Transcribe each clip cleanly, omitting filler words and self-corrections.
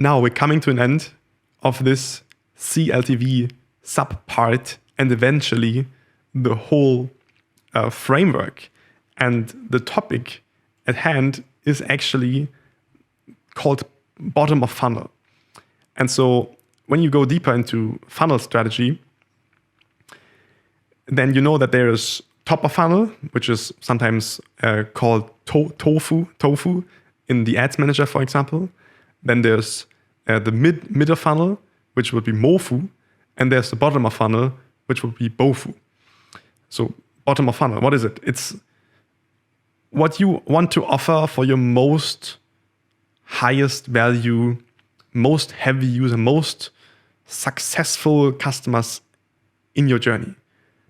now we're coming to an end of this CLTV sub-part and eventually the whole framework. And the topic at hand is actually called bottom of funnel. And so when you go deeper into funnel strategy, then you know that there is top of funnel, which is sometimes called tofu in the ads manager, for example. Then there's the mid of funnel, which would be mofu. And there's the bottom of funnel, which would be bofu. So bottom of funnel, what is it? It's what you want to offer for your most highest value, most heavy user, most successful customers in your journey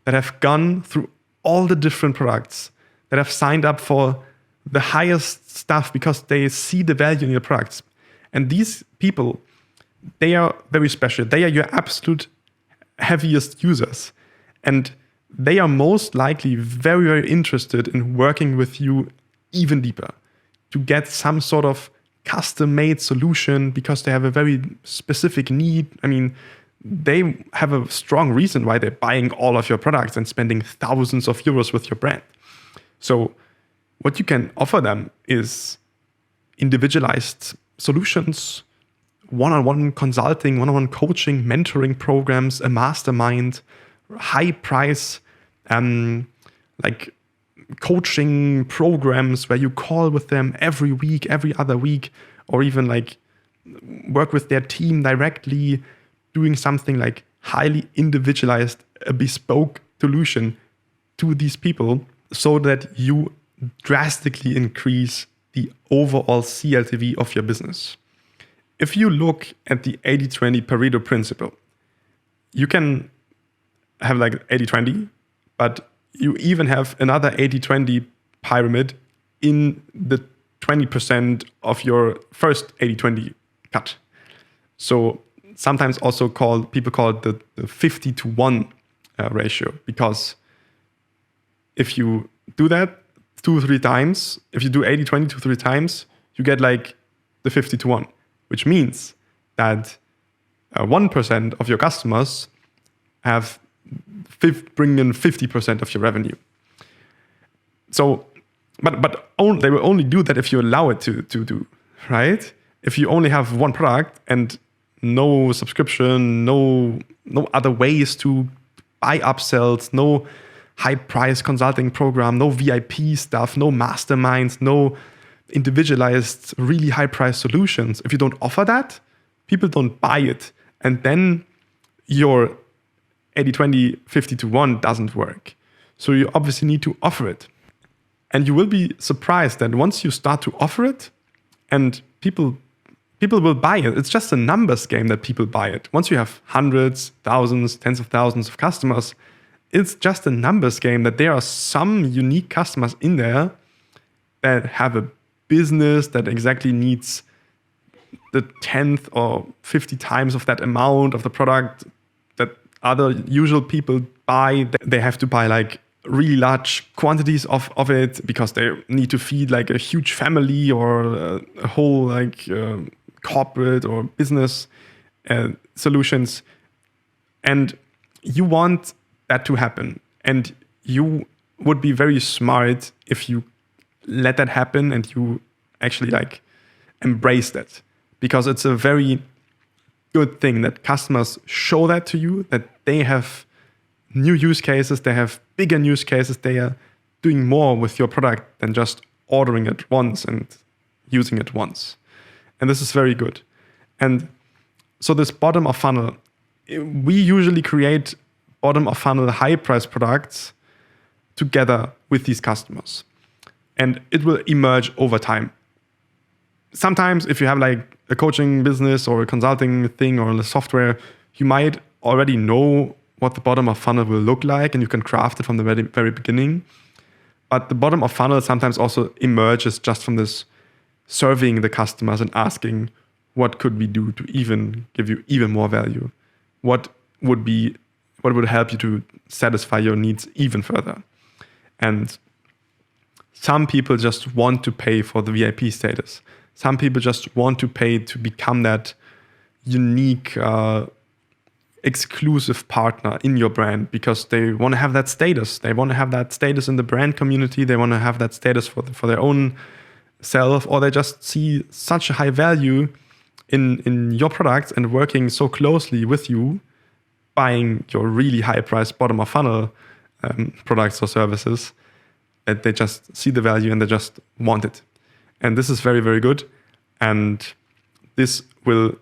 that have gone through all the different products, that have signed up for the highest stuff because they see the value in your products. And these people, they are very special. They are your absolute heaviest users. And they are most likely very, very interested in working with you even deeper to get some sort of custom-made solution because they have a very specific need. I mean, they have a strong reason why they're buying all of your products and spending thousands of euros with your brand. So what you can offer them is individualized solutions, one-on-one consulting, one-on-one coaching, mentoring programs, a mastermind, high price, like coaching programs where you call with them every week, every other week, or even like work with their team directly, doing something like highly individualized, a bespoke solution to these people so that you drastically increase the overall CLTV of your business. If you look at the 80-20 Pareto principle, you can have like 80-20, but you even have another 80-20 pyramid in the 20% of your first 80-20 cut. So sometimes also people call it the 50-1 ratio, because if you do that 2-3 times, if you do 80-20 2-3 times, you get like the 50-1, which means that 1% of your customers bring in 50% of your revenue. So, but they will only do that if you allow it to do, right? If you only have one product and no subscription, no other ways to buy upsells, no high price consulting program, no VIP stuff, no masterminds, no individualized, really high price solutions. If you don't offer that, people don't buy it. And then your 80-20, 50-1 doesn't work. So you obviously need to offer it. And you will be surprised that once you start to offer it and people will buy it, it's just a numbers game that people buy it. Once you have hundreds, thousands, tens of thousands of customers, it's just a numbers game that there are some unique customers in there that have a business that exactly needs the 10th or 50 times of that amount of the product that other usual people buy. They have to buy like really large quantities of it because they need to feed like a huge family or a whole like corporate or business solutions. And you want that to happen. And you would be very smart if you let that happen and you actually like embrace that, because it's a very good thing that customers show that to you, that they have new use cases, they have bigger use cases, they are doing more with your product than just ordering it once and using it once. And this is very good. And so this bottom of funnel, we usually create bottom of funnel high price products together with these customers. And it will emerge over time. Sometimes if you have like a coaching business or a consulting thing or a software, you might already know what the bottom of funnel will look like and you can craft it from the very, very beginning. But the bottom of funnel sometimes also emerges just from this surveying the customers and asking, what could we do to even give you even more value? What would help you to satisfy your needs even further? And some people just want to pay for the VIP status. Some people just want to pay to become that unique, exclusive partner in your brand, because they want to have that status. They want to have that status in the brand community. They want to have that status for their own self, or they just see such a high value in your products and working so closely with you, buying your really high priced bottom of funnel products or services, that they just see the value and they just want it. And this is very, very good. And this will,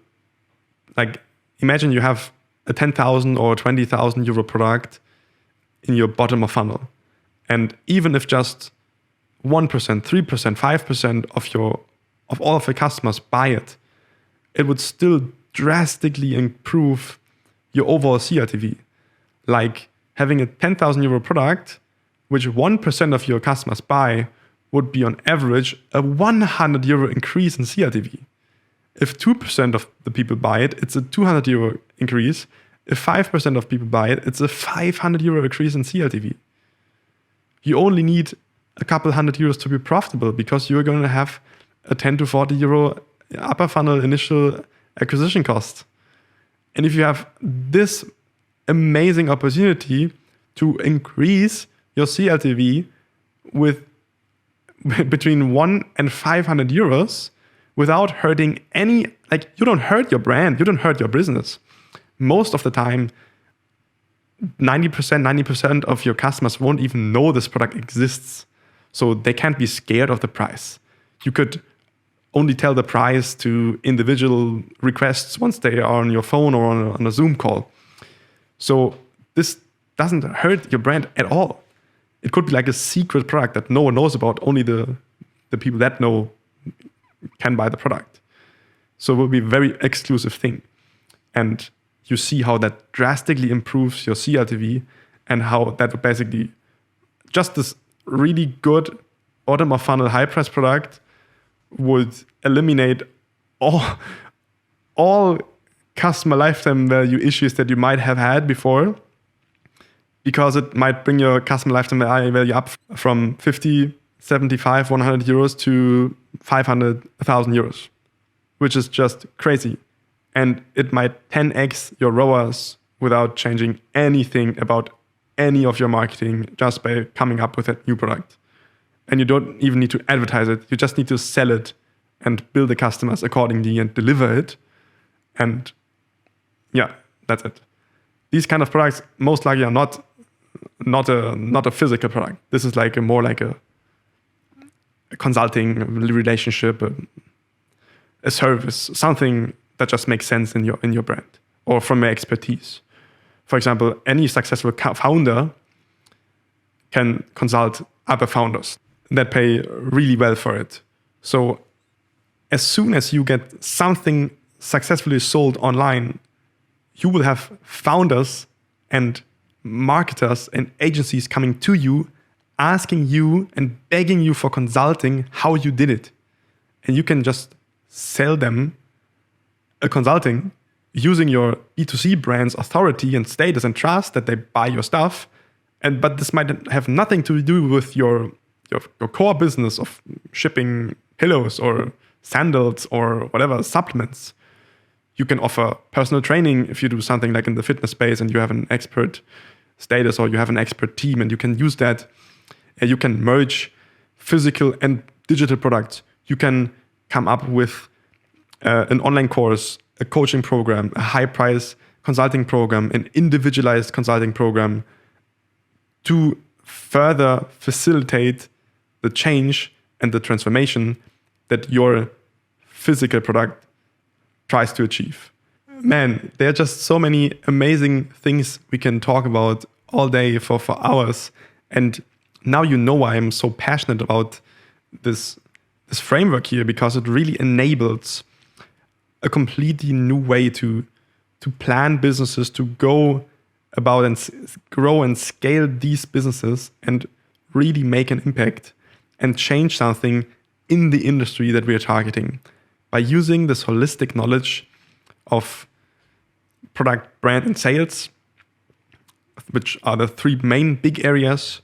like, imagine you have a 10,000 or 20,000 euro product in your bottom of funnel. And even if just 1%, 3%, 5% of all of your customers buy it, it would still drastically improve your overall CLTV. Like having a 10,000 euro product, which 1% of your customers buy, would be on average a 100 euro increase in CLTV. If 2% of the people buy it, it's a 200 euro increase. If 5% of people buy it, it's a 500 euro increase in CLTV. You only need a couple hundred euros to be profitable, because you're going to have a 10 to 40 euro upper funnel initial acquisition cost. And if you have this amazing opportunity to increase your CLTV with between 1 and 500 euros without hurting any, like, you don't hurt your brand, you don't hurt your business. Most of the time, 90% of your customers won't even know this product exists. So they can't be scared of the price. You could only tell the price to individual requests once they are on your phone or on a Zoom call. So this doesn't hurt your brand at all. It could be like a secret product that no one knows about. Only the people that know can buy the product. So it will be a very exclusive thing. And you see how that drastically improves your CLTV, and how that would basically, just this really good bottom of funnel high price product would eliminate all customer lifetime value issues that you might have had before, because it might bring your customer lifetime value up from 50, 75, 100 euros to 500, 1,000 euros, which is just crazy. And it might 10x your ROAS without changing anything about any of your marketing, just by coming up with a new product. And you don't even need to advertise it. You just need to sell it and bill the customers accordingly and deliver it. And yeah, that's it. These kind of products most likely are not a physical product. This is like more like a consulting relationship, a service, something that just makes sense in your brand or from your expertise. For example, any successful founder can consult other founders that pay really well for it. So as soon as you get something successfully sold online, you will have founders and marketers and agencies coming to you, asking you and begging you for consulting how you did it. And you can just sell them a consulting using your B2C brand's authority and status and trust that they buy your stuff. But this might have nothing to do with your core business of shipping pillows or sandals or whatever, supplements. You can offer personal training if you do something like in the fitness space and you have an expert status or you have an expert team, and you can use that. You can merge physical and digital products. You can come up with an online course, a coaching program, a high price consulting program, an individualized consulting program to further facilitate the change and the transformation that your physical product tries to achieve. Man, there are just so many amazing things we can talk about all day for hours. And now you know why I'm so passionate about this framework here, because it really enables a completely new way to plan businesses, to go about and grow and scale these businesses and really make an impact and change something in the industry that we are targeting by using this holistic knowledge of product, brand, and sales, which are the three main big areas.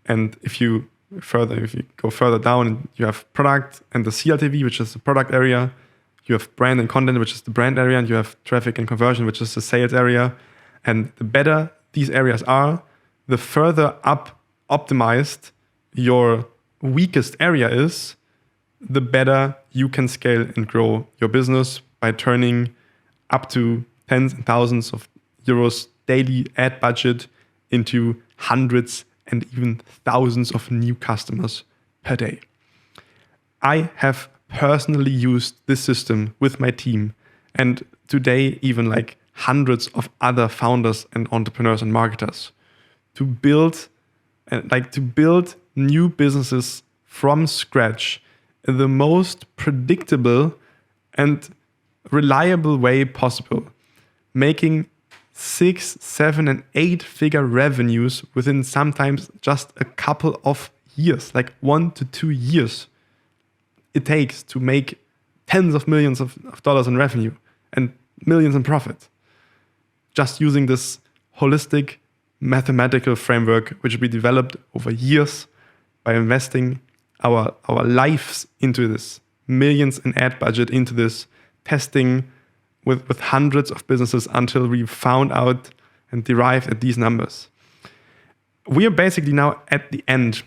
And if you go further down, you have product and the CLTV, which is the product area. You have brand and content, which is the brand area, and you have traffic and conversion, which is the sales area. And the better these areas are, the further up optimized your weakest area is, the better you can scale and grow your business by turning up to tens and thousands of euros daily ad budget into hundreds and even thousands of new customers per day. I have personally used this system with my team, and today even like hundreds of other founders and entrepreneurs and marketers to build new businesses from scratch in the most predictable and reliable way possible, making 6, 7, and 8-figure revenues within sometimes just a couple of years, like 1 to 2 years it takes to make tens of millions of dollars in revenue and millions in profit. Just using this holistic mathematical framework, which we developed over years by investing our lives into this, millions in ad budget into this, testing with hundreds of businesses until we found out and derived at these numbers. We are basically now at the end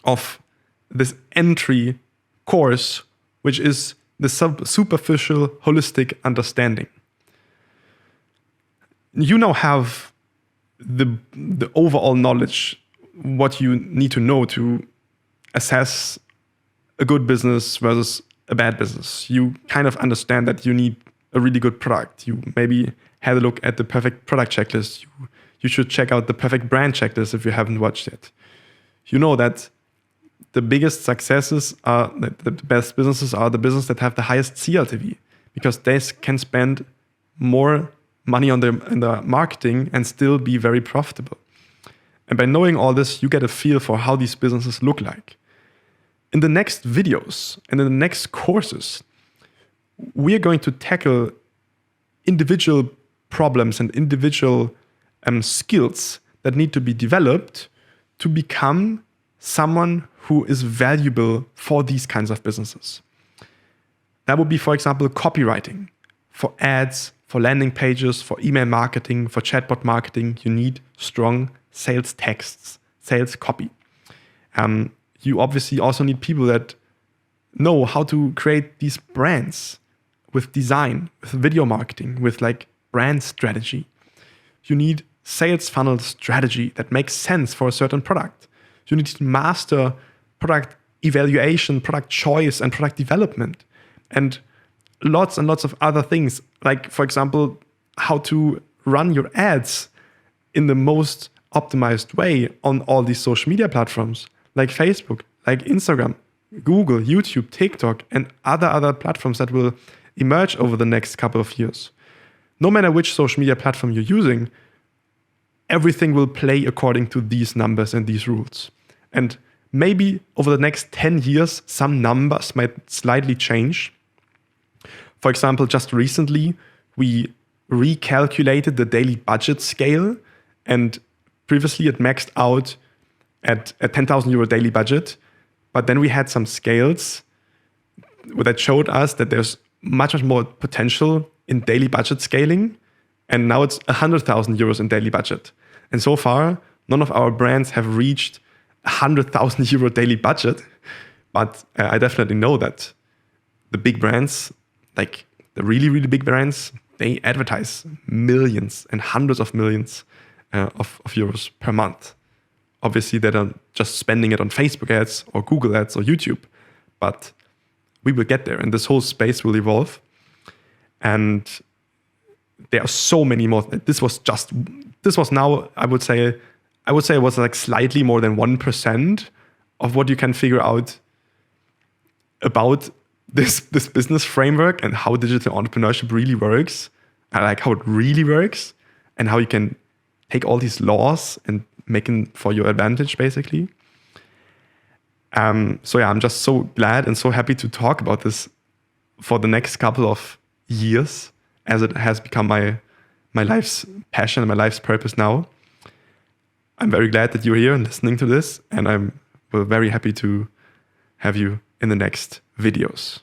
of this entry course, which is the superficial holistic understanding. You now have the overall knowledge, what you need to know to assess a good business versus a bad business. You kind of understand that you need a really good product. You maybe had a look at the perfect product checklist. You should check out the perfect brand checklist if you haven't watched it. You know that the biggest successes are, the best businesses are the businesses that have the highest CLTV, because they can spend more money on their marketing and still be very profitable. And by knowing all this, you get a feel for how these businesses look like. In the next videos and in the next courses, we are going to tackle individual problems and individual skills that need to be developed to become someone who is valuable for these kinds of businesses. That would be, for example, copywriting. For ads, for landing pages, for email marketing, for chatbot marketing, you need strong sales texts, sales copy. You obviously also need people that know how to create these brands with design, with video marketing, with like brand strategy. You need sales funnel strategy that makes sense for a certain product. You need to master product evaluation, product choice, and product development, and lots of other things. Like, for example, how to run your ads in the most optimized way on all these social media platforms, like Facebook, like Instagram, Google, YouTube, TikTok, and other platforms that will emerge over the next couple of years. No matter which social media platform you're using, everything will play according to these numbers and these rules. And maybe over the next 10 years, some numbers might slightly change. For example, just recently, we recalculated the daily budget scale, and previously it maxed out at a 10,000 euro daily budget. But then we had some scales that showed us that there's much more potential in daily budget scaling. And now it's 100,000 euros in daily budget. And so far, none of our brands have reached 100,000 euro daily budget. But I definitely know that the big brands, like the really, really big brands, they advertise millions and hundreds of millions of euros per month. Obviously, they're not just spending it on Facebook ads or Google ads or YouTube, but we will get there, and this whole space will evolve. And there are so many more. This was now, I would say it was like slightly more than 1% of what you can figure out about this business framework and how digital entrepreneurship really works, and like how it really works, and how you can take all these laws and make them for your advantage, basically. So yeah, I'm just so glad and so happy to talk about this for the next couple of years, as it has become my life's passion and my life's purpose now. I'm very glad that you're here and listening to this, and I'm very happy to have you in the next videos.